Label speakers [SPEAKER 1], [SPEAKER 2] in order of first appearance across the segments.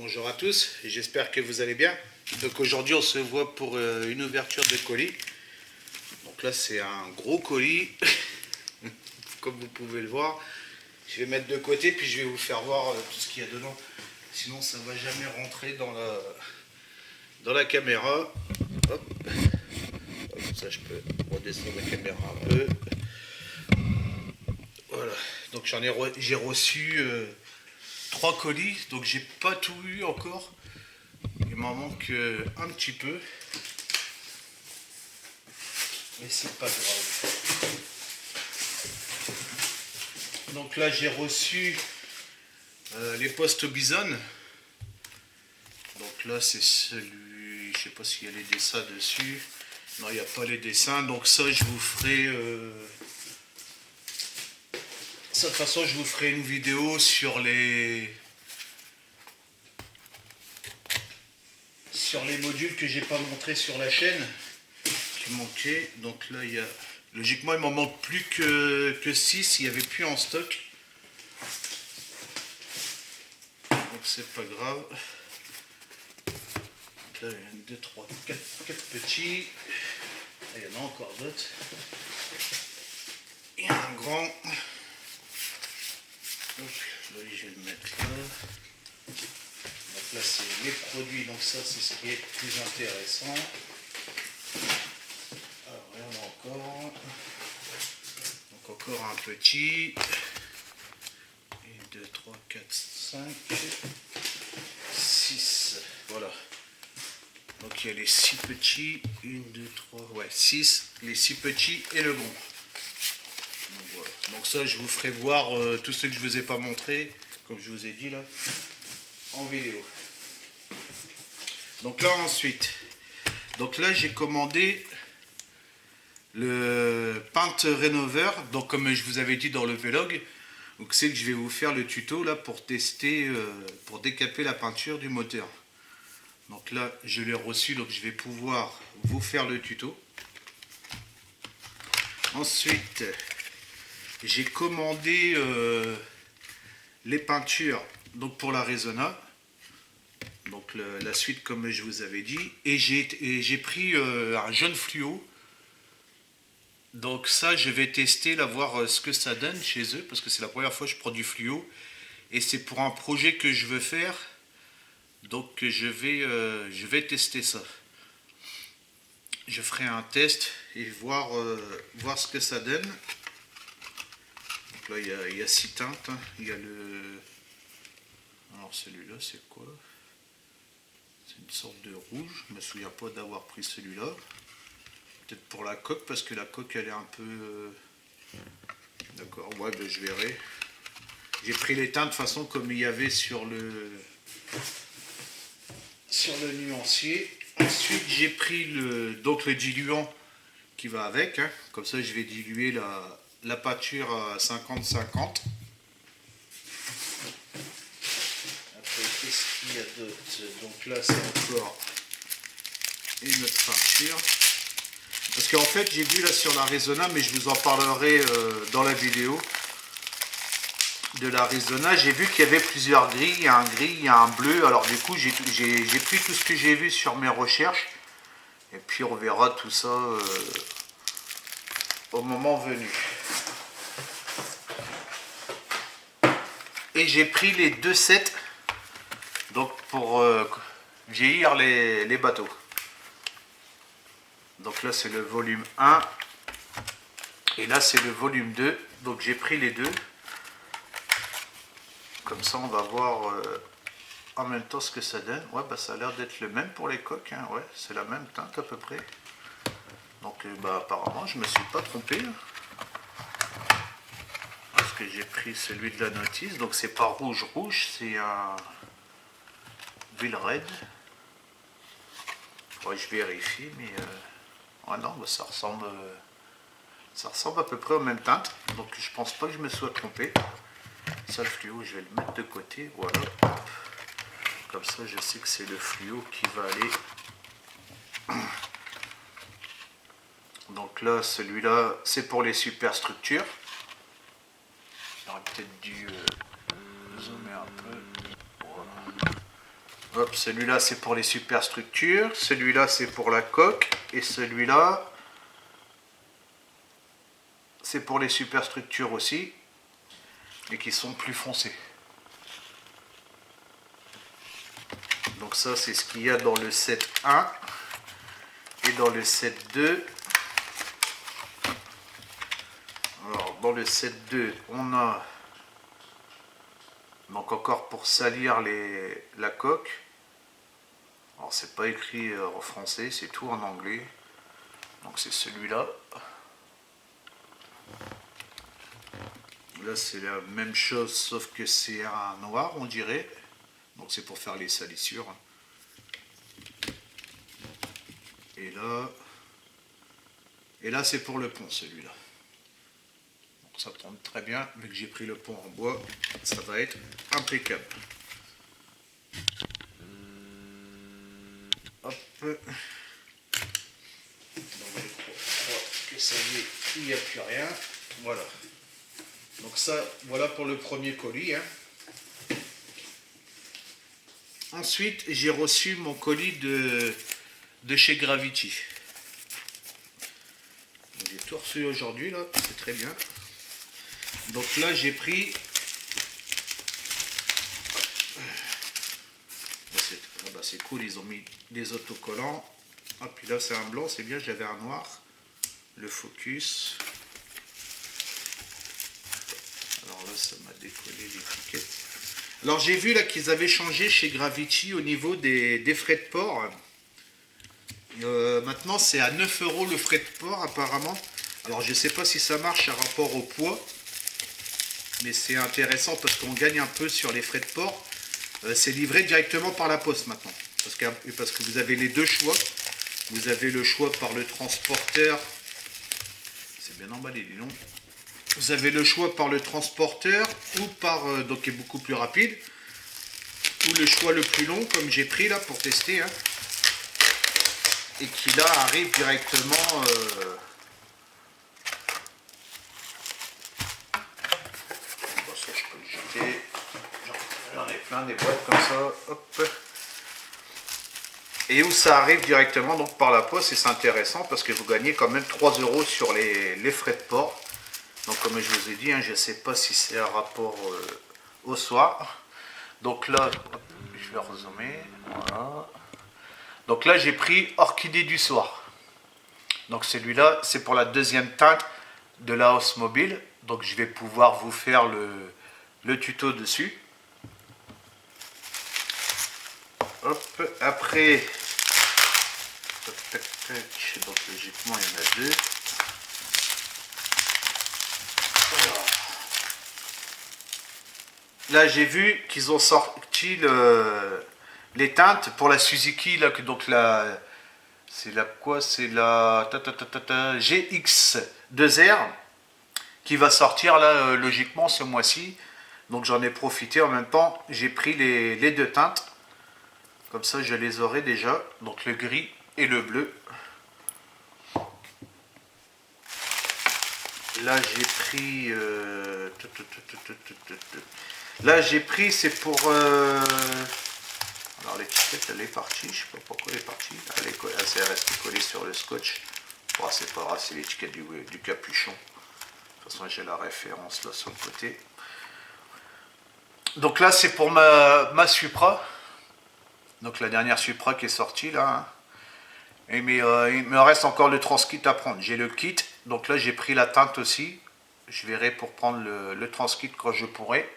[SPEAKER 1] Bonjour à tous, j'espère que vous allez bien. Donc aujourd'hui on se voit pour une ouverture de colis. Donc là c'est un gros colis, comme vous pouvez le voir. Je vais mettre de côté puis je vais vous faire voir tout ce qu'il y a dedans. Sinon ça ne va jamais rentrer dans la caméra. Hop. Comme ça je peux redescendre la caméra un peu. Voilà, donc j'ai reçu 3 colis, donc j'ai pas tout eu encore. Il m'en manque un petit peu. Mais c'est pas grave. Donc là j'ai reçu les postes Bison. Donc là c'est celui, je sais pas s'il y a les dessins dessus. Non, il n'y a pas les dessins, donc ça je vous ferai ça, de toute façon je vous ferai une vidéo sur les modules que j'ai pas montré sur la chaîne qui manquaient. Donc là il y a, logiquement il m'en manque plus que 6, il n'y avait plus en stock, donc c'est pas grave. Donc là il y a 1, 2, 3, 4 petits. Là, il y en a encore d'autres. Et un grand. Donc là je vais le mettre là. Donc là c'est les produits, donc ça c'est ce qui est plus intéressant. Alors il y en a encore. Donc encore un petit. 1, 2, 3, 4, 5, 6. Voilà. Donc il y a les 6 petits. 1, 2, 3, ouais, 6. Les 6 petits et le bon. Donc, voilà. Donc ça je vous ferai voir tout ce que je vous ai pas montré, comme je vous ai dit là, en vidéo. Donc là ensuite, donc là j'ai commandé le Paint Renover. Donc comme je vous avais dit dans le vlog, donc c'est que je vais vous faire le tuto là pour tester, pour décaper la peinture du moteur. Donc là je l'ai reçu, donc je vais pouvoir vous faire le tuto. Ensuite j'ai commandé les peintures donc pour la Resona. Donc la suite comme je vous avais dit, et j'ai pris un jaune fluo. Donc ça je vais tester là, voir ce que ça donne chez eux, parce que c'est la première fois que je prends du fluo et c'est pour un projet que je veux faire. Donc je vais tester ça. Je ferai un test et voir ce que ça donne. Donc là il y a 6 teintes, hein. Il y a le, alors celui-là c'est quoi? C'est une sorte de rouge, je ne me souviens pas d'avoir pris celui-là. Peut-être pour la coque, parce que la coque elle est un peu... D'accord, ouais, ben, je verrai. J'ai pris les teintes de façon comme il y avait sur le nuancier. Ensuite j'ai pris donc le diluant qui va avec, hein. Comme ça je vais diluer la peinture à 50-50. Qu'est-ce qu'il y a d'autre? Donc là c'est encore une autre peinture. Parce qu'en fait j'ai vu là sur la Resona, mais je vous en parlerai dans la vidéo de la Resona. J'ai vu qu'il y avait plusieurs gris, il y a un gris, il y a un bleu. Alors du coup j'ai pris tout ce que j'ai vu sur mes recherches. Et puis on verra tout ça au moment venu. Et j'ai pris les 2 sets. Donc pour vieillir les bateaux. Donc là c'est le volume 1 et là c'est le volume 2. Donc j'ai pris les deux. Comme ça on va voir en même temps ce que ça donne. Ouais, bah ça a l'air d'être le même pour les coques, hein. Ouais, c'est la même teinte à peu près. Donc bah apparemment je me suis pas trompé. Parce que j'ai pris celui de la notice. Donc c'est pas rouge, c'est un Ville Red. Ouais, je vérifie, mais ah non, bah, ça ressemble à peu près aux mêmes teintes. Donc je pense pas que je me sois trompé. Ça, le fluo, je vais le mettre de côté. Voilà. Comme ça, je sais que c'est le fluo qui va aller. Donc là, celui-là, c'est pour les superstructures. J'aurais peut-être dû zoomer un peu. Voilà. Hop, celui-là c'est pour les superstructures, celui-là c'est pour la coque, et celui-là c'est pour les superstructures aussi, et qui sont plus foncés. Donc ça c'est ce qu'il y a dans le set 1 et dans le set 2. Alors dans le set 2 on a donc encore pour salir la coque. Alors c'est pas écrit en français, c'est tout en anglais. Donc c'est celui-là. Là c'est la même chose sauf que c'est un noir on dirait. Donc c'est pour faire les salissures. Et là c'est pour le pont celui-là. Donc ça tombe très bien, vu que j'ai pris le pont en bois, ça va être impeccable. Hop. Donc je crois que ça y est, il n'y a plus rien. Voilà. Donc ça, voilà pour le premier colis. Hein. Ensuite, j'ai reçu mon colis de chez Gravity. J'ai tout reçu aujourd'hui, là, c'est très bien. Donc là, j'ai pris... c'est cool, ils ont mis des autocollants. Ah, puis là, c'est un blanc, c'est bien, j'avais un noir. Le focus. Alors là, ça m'a décollé l'étiquette. Alors j'ai vu là qu'ils avaient changé chez Gravity au niveau des frais de port. Maintenant c'est à 9 € le frais de port apparemment. Alors je ne sais pas si ça marche par rapport au poids. Mais c'est intéressant parce qu'on gagne un peu sur les frais de port. C'est livré directement par la poste maintenant. Parce que vous avez les deux choix. Vous avez le choix par le transporteur. C'est bien emballé, dis donc. Vous avez le choix par le transporteur ou par, donc qui est beaucoup plus rapide, ou le choix le plus long comme j'ai pris là pour tester, hein, et qui là arrive directement bon, ça je peux le jeter, j'en ai plein des boîtes comme ça, hop, et où ça arrive directement donc par la poste, et c'est intéressant parce que vous gagnez quand même 3 € sur les frais de port. Donc comme je vous ai dit, hein, je ne sais pas si c'est un rapport au soir. Donc là, je vais rezoomer. Voilà. Donc là, j'ai pris Orchidée du soir. Donc celui-là, c'est pour la deuxième teinte de la hausse mobile. Donc je vais pouvoir vous faire le tuto dessus. Hop, après, tac, tac, donc logiquement, il y en a deux. Là, j'ai vu qu'ils ont sorti les teintes pour la Suzuki. Là, donc c'est la quoi? C'est la GX2R qui va sortir là logiquement ce mois-ci. Donc j'en ai profité en même temps. J'ai pris les deux teintes. Comme ça, je les aurai déjà. Donc le gris et le bleu. Là, j'ai pris... Là, j'ai pris, c'est pour... Alors, l'étiquette, elle est partie. Je ne sais pas pourquoi elle est partie. Elle est restée collée sur le scotch. Bon, c'est pas grave, c'est l'étiquette du capuchon. De toute façon, j'ai la référence là sur le côté. Donc là, c'est pour ma Supra. Donc la dernière Supra qui est sortie là. Hein. Et mais il me reste encore le transkit à prendre. J'ai le kit. Donc là, j'ai pris la teinte aussi. Je verrai pour prendre le transkit quand je pourrai.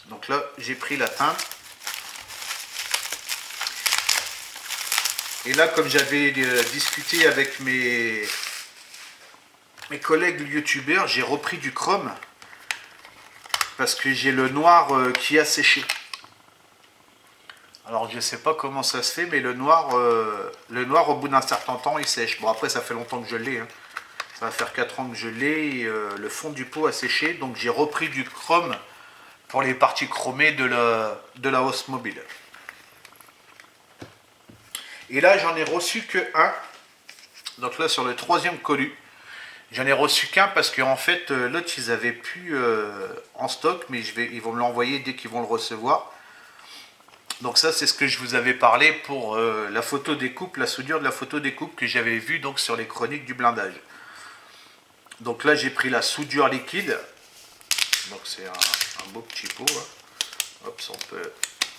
[SPEAKER 1] Donc là, j'ai pris la teinte. Et là, comme j'avais discuté avec mes collègues youtubeurs, j'ai repris du chrome. Parce que j'ai le noir qui a séché. Alors je ne sais pas comment ça se fait, mais le noir au bout d'un certain temps, il sèche. Bon, après, ça fait longtemps que je l'ai. Hein. Ça va faire 4 ans que je l'ai. Le fond du pot a séché. Donc j'ai repris du chrome pour les parties chromées de la hausse mobile. Et là, j'en ai reçu que un. Donc là, sur le troisième colis, j'en ai reçu qu'un parce qu'en fait, l'autre, ils avaient plus en stock, mais ils vont me l'envoyer dès qu'ils vont le recevoir. Donc ça, c'est ce que je vous avais parlé pour la photo découpe, la soudure de la photo découpe que j'avais vue donc sur les chroniques du blindage. Donc là, j'ai pris la soudure liquide. Donc c'est un beau petit pot. Hein. Hop,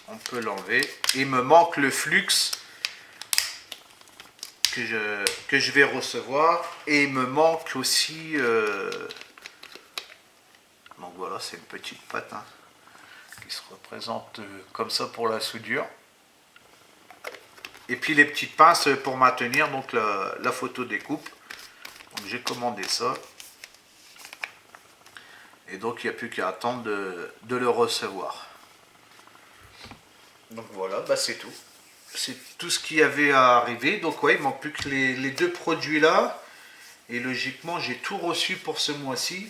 [SPEAKER 1] on peut l'enlever. Il me manque le flux que je vais recevoir. Et il me manque aussi... donc voilà, c'est une petite patte hein, qui se représente comme ça pour la soudure. Et puis les petites pinces pour maintenir donc la photo découpe. Donc j'ai commandé ça. Et donc il n'y a plus qu'à attendre de le recevoir. Donc voilà, bah c'est tout. C'est tout ce qu'il y avait à arriver. Donc ouais, il ne manque plus que les deux produits là. Et logiquement, j'ai tout reçu pour ce mois-ci.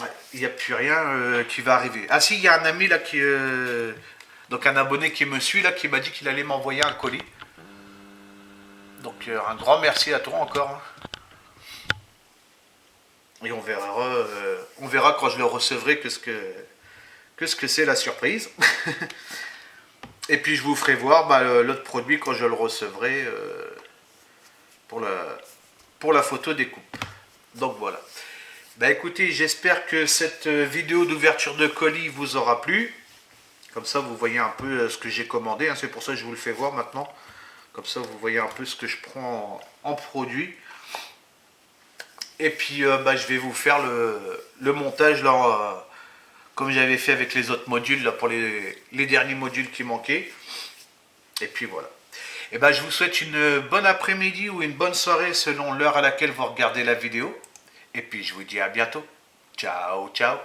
[SPEAKER 1] Ouais, il n'y a plus rien qui va arriver. Ah si, il y a un ami là qui... donc un abonné qui me suit là, qui m'a dit qu'il allait m'envoyer un colis. Donc un grand merci à toi encore. Hein. Et on verra quand je le recevrai que ce que c'est la surprise. Et puis je vous ferai voir l'autre produit quand je le recevrai pour la photo découpe. Donc voilà. Bah écoutez, j'espère que cette vidéo d'ouverture de colis vous aura plu. Comme ça vous voyez un peu ce que j'ai commandé. Hein. C'est pour ça que je vous le fais voir maintenant. Comme ça vous voyez un peu ce que je prends en produit. Et puis je vais vous faire le montage là, comme j'avais fait avec les autres modules là, pour les derniers modules qui manquaient. Et puis voilà. Et je vous souhaite une bonne après-midi ou une bonne soirée selon l'heure à laquelle vous regardez la vidéo. Et puis je vous dis à bientôt. Ciao, ciao.